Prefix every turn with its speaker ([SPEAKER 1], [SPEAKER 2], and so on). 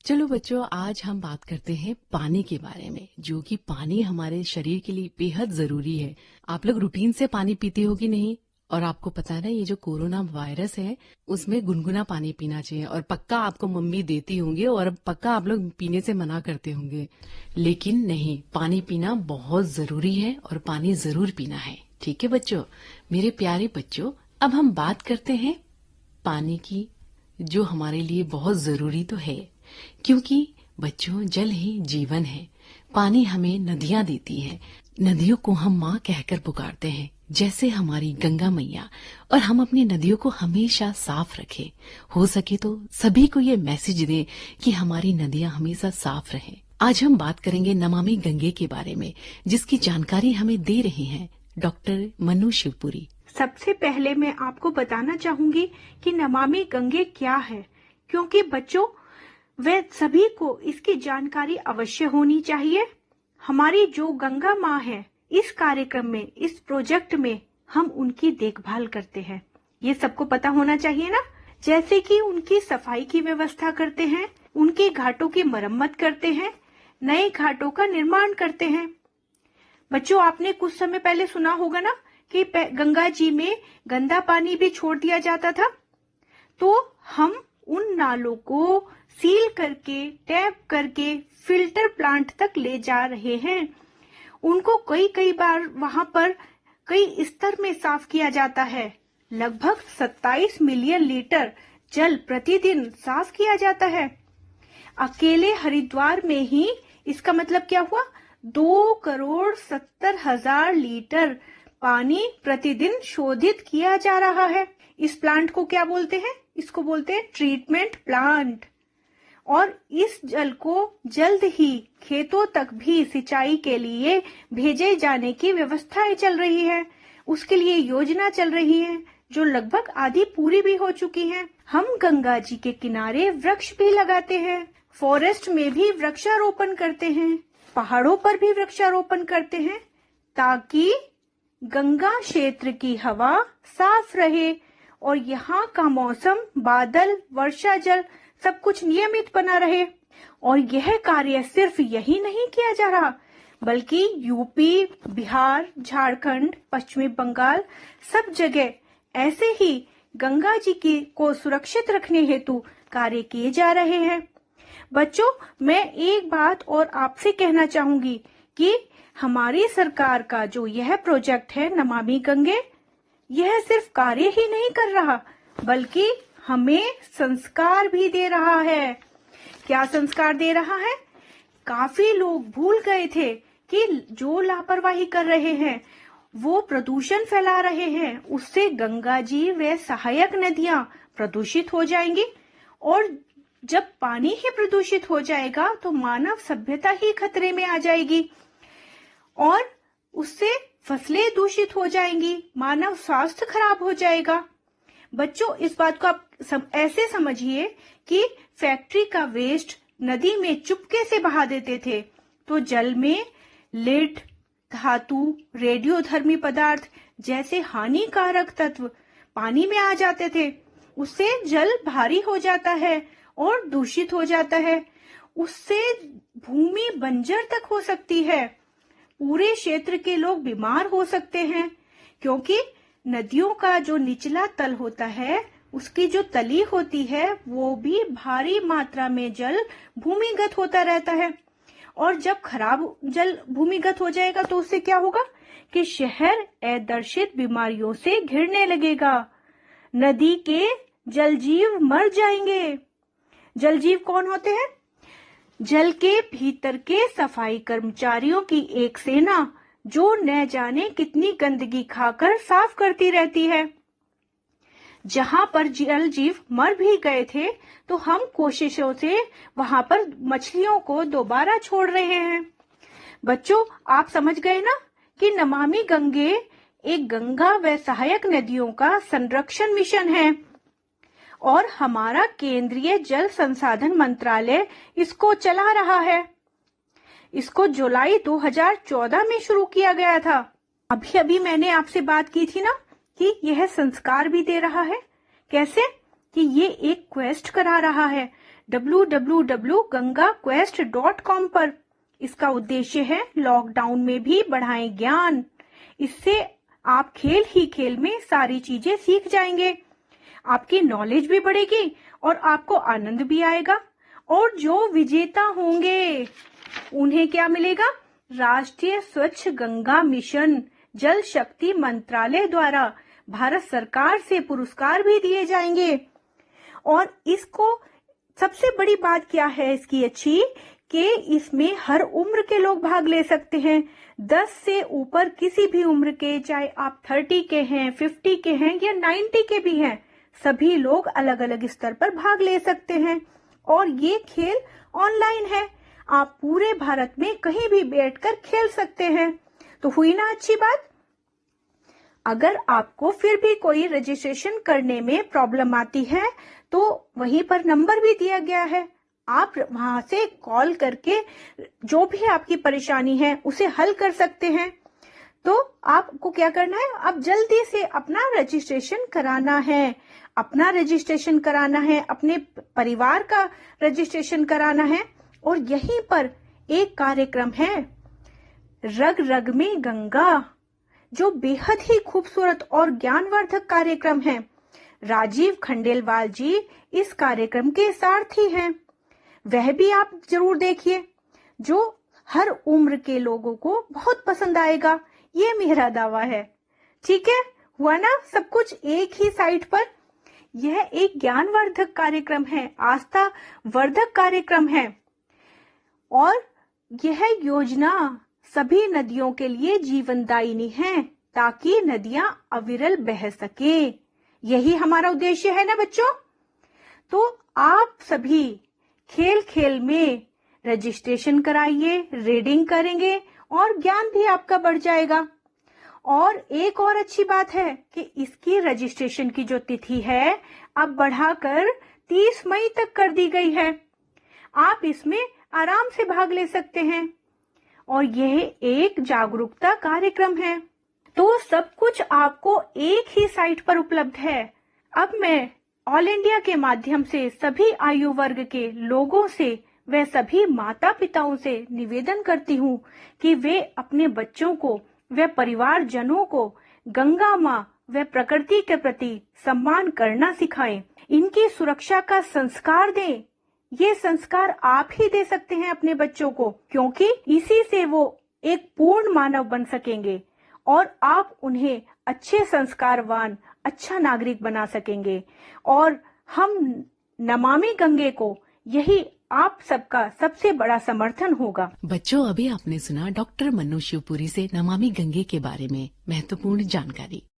[SPEAKER 1] चलो बच्चों, आज हम बात करते हैं पानी के बारे में, जो कि पानी हमारे शरीर के लिए बेहद जरूरी है। आप लोग रूटीन से पानी पीते हो कि नहीं? और आपको पता है ना, ये जो कोरोना वायरस है उसमें गुनगुना पानी पीना चाहिए, और पक्का आपको मम्मी देती होंगी और पक्का आप लोग पीने से मना करते होंगे। लेकिन नहीं, पानी पीना बहुत जरूरी है और पानी जरूर पीना है। ठीक है बच्चों, मेरे प्यारे बच्चों, अब हम बात करते हैं पानी की, जो हमारे लिए बहुत जरूरी तो है, क्योंकि बच्चों जल ही जीवन है। पानी हमें नदियां देती है। नदियों को हम माँ कहकर पुकारते हैं, जैसे हमारी गंगा मैया। और हम अपनी नदियों को हमेशा साफ रखें। हो सके तो सभी को ये मैसेज दें कि हमारी नदियां हमेशा साफ रहें। आज हम बात करेंगे नमामि गंगे के बारे में, जिसकी जानकारी हमें दे रहे हैं डॉक्टर मनु शिवपुरी।
[SPEAKER 2] सबसे पहले मैं आपको बताना चाहूंगी कि नमामि गंगे क्या है, क्योंकि बच्चों वे सभी को इसकी जानकारी अवश्य होनी चाहिए। हमारी जो गंगा माँ है, इस कार्यक्रम में, इस प्रोजेक्ट में हम उनकी देखभाल करते हैं। ये सबको पता होना चाहिए ना। जैसे कि उनकी सफाई की व्यवस्था करते हैं, उनके घाटों की मरम्मत करते हैं, नए घाटों का निर्माण करते हैं। बच्चों आपने कुछ समय पहले सुना होगा ना कि गंगा जी में गंदा पानी भी छोड़ दिया जाता था। तो हम उन नालों को सील करके, टैप करके फिल्टर प्लांट तक ले जा रहे हैं। उनको कई बार वहां पर कई स्तर में साफ किया जाता है। लगभग 27 मिलियन लीटर जल प्रतिदिन साफ किया जाता है। अकेले हरिद्वार में ही इसका मतलब क्या हुआ? 2,70,000 लीटर पानी प्रतिदिन शोधित किया जा रहा है। इस प्लांट को क्या बोलते हैं? इसको बोलते हैं ट्रीटमेंट प्लांट। और इस जल को जल्द ही खेतों तक भी सिंचाई के लिए भेजे जाने की व्यवस्थाएं चल रही है। उसके लिए योजना चल रही है, जो लगभग आधी पूरी भी हो चुकी है। हम गंगा जी के किनारे वृक्ष भी लगाते हैं, फॉरेस्ट में भी वृक्षारोपण करते हैं, पहाड़ों पर भी वृक्षारोपण करते हैं, ताकि गंगा क्षेत्र की हवा साफ रहे और यहाँ का मौसम, बादल, वर्षा जल सब कुछ नियमित बना रहे। और यह कार्य सिर्फ यही नहीं किया जा रहा, बल्कि यूपी, बिहार, झारखंड, पश्चिमी बंगाल सब जगह ऐसे ही गंगा जी को सुरक्षित रखने हेतु कार्य किए जा रहे हैं। बच्चों मैं एक बात और आपसे कहना चाहूंगी कि हमारी सरकार का जो यह प्रोजेक्ट है नमामि गंगे, यह सिर्फ कार्य ही नहीं कर रहा, बल्कि हमें संस्कार भी दे रहा है। क्या संस्कार दे रहा है? काफी लोग भूल गए थे कि जो लापरवाही कर रहे हैं, वो प्रदूषण फैला रहे हैं, उससे गंगा जी व सहायक नदियां प्रदूषित हो जाएंगी। और जब पानी ही प्रदूषित हो जाएगा तो मानव सभ्यता ही खतरे में आ जाएगी और उससे फसलें दूषित हो जाएंगी, मानव स्वास्थ्य खराब हो जाएगा। बच्चों इस बात को आप ऐसे समझिए कि फैक्ट्री का वेस्ट नदी में चुपके से बहा देते थे, तो जल में लेड, धातु, रेडियोधर्मी पदार्थ जैसे हानिकारक तत्व पानी में आ जाते थे। उससे जल भारी हो जाता है और दूषित हो जाता है। उससे भूमि बंजर तक हो सकती है। पूरे क्षेत्र के लोग बीमार हो सकते हैं, क्योंकि नदियों का जो निचला तल होता है, उसकी जो तली होती है, वो भी भारी मात्रा में जल भूमिगत होता रहता है। और जब खराब जल भूमिगत हो जाएगा तो उससे क्या होगा कि शहर अदर्शित बीमारियों से घिरने लगेगा। नदी के जलजीव मर जाएंगे। जलजीव कौन होते हैं? जल के भीतर के सफाई कर्मचारियों की एक सेना, जो न जाने कितनी गंदगी खाकर साफ करती रहती है। जहां पर जल जीव मर भी गए थे, तो हम कोशिशों से वहां पर मछलियों को दोबारा छोड़ रहे हैं। बच्चों आप समझ गए ना कि नमामि गंगे एक गंगा व सहायक नदियों का संरक्षण मिशन है और हमारा केंद्रीय जल संसाधन मंत्रालय इसको चला रहा है। इसको जुलाई 2014 में शुरू किया गया था। अभी अभी मैंने आपसे बात की थी ना कि यह संस्कार भी दे रहा है। कैसे? कि ये एक क्वेस्ट करा रहा है, www.gangaquest.com पर। इसका उद्देश्य है लॉकडाउन में भी बढ़ाएं ज्ञान। इससे आप खेल ही खेल में सारी चीजें सीख जाएंगे, आपकी नॉलेज भी बढ़ेगी और आपको आनंद भी आएगा। और जो विजेता होंगे उन्हें क्या मिलेगा? राष्ट्रीय स्वच्छ गंगा मिशन जल शक्ति मंत्रालय द्वारा भारत सरकार से पुरस्कार भी दिए जाएंगे। और इसको सबसे बड़ी बात क्या है इसकी अच्छी, कि इसमें हर उम्र के लोग भाग ले सकते हैं। 10 से ऊपर किसी भी उम्र के, चाहे आप 30 के हैं, 50 के हैं या 90 के भी हैं, सभी लोग अलग अलग स्तर पर भाग ले सकते हैं। और ये खेल ऑनलाइन है, आप पूरे भारत में कहीं भी बैठकर खेल सकते हैं। तो हुई ना अच्छी बात। अगर आपको फिर भी कोई रजिस्ट्रेशन करने में प्रॉब्लम आती है तो वहीं पर नंबर भी दिया गया है, आप वहां से कॉल करके जो भी आपकी परेशानी है उसे हल कर सकते हैं। तो आपको क्या करना है, अब जल्दी से अपना रजिस्ट्रेशन कराना है, अपना रजिस्ट्रेशन कराना है, अपने परिवार का रजिस्ट्रेशन कराना है। और यहीं पर एक कार्यक्रम है, रग रग में गंगा, जो बेहद ही खूबसूरत और ज्ञानवर्धक कार्यक्रम है। राजीव खंडेलवाल जी इस कार्यक्रम के सारथी हैं। वह भी आप जरूर देखिए, जो हर उम्र के लोगों को बहुत पसंद आएगा, ये मेरा दावा है। ठीक है, हुआ ना सब कुछ एक ही साइट पर। यह एक ज्ञानवर्धक कार्यक्रम है, आस्था वर्धक कार्यक्रम है। और यह योजना सभी नदियों के लिए जीवनदायिनी है, ताकि नदियां अविरल बह सके। यही हमारा उद्देश्य है ना बच्चों। तो आप सभी खेल खेल में रजिस्ट्रेशन कराइए, रीडिंग करेंगे और ज्ञान भी आपका बढ़ जाएगा। और एक और अच्छी बात है कि इसकी रजिस्ट्रेशन की जो तिथि है अब बढ़ाकर 30 मई तक कर दी गई है। आप इसमें आराम से भाग ले सकते हैं और यह एक जागरूकता कार्यक्रम है। तो सब कुछ आपको एक ही साइट पर उपलब्ध है। अब मैं ऑल इंडिया के माध्यम से सभी आयु वर्ग के लोगों से व सभी माता पिताओं से निवेदन करती हूँ कि वे अपने बच्चों को व परिवार जनों को गंगा माँ व प्रकृति के प्रति सम्मान करना सिखाएं, इनकी सुरक्षा का संस्कार दें। ये संस्कार आप ही दे सकते हैं अपने बच्चों को, क्योंकि इसी से वो एक पूर्ण मानव बन सकेंगे और आप उन्हें अच्छे संस्कारवान, अच्छा नागरिक बना सकेंगे। और हम नमामि गंगे को, यही आप सबका सबसे बड़ा समर्थन होगा।
[SPEAKER 1] बच्चों, अभी आपने सुना डॉक्टर मन्नू शिवपुरी से नमामि गंगे के बारे में महत्वपूर्ण जानकारी।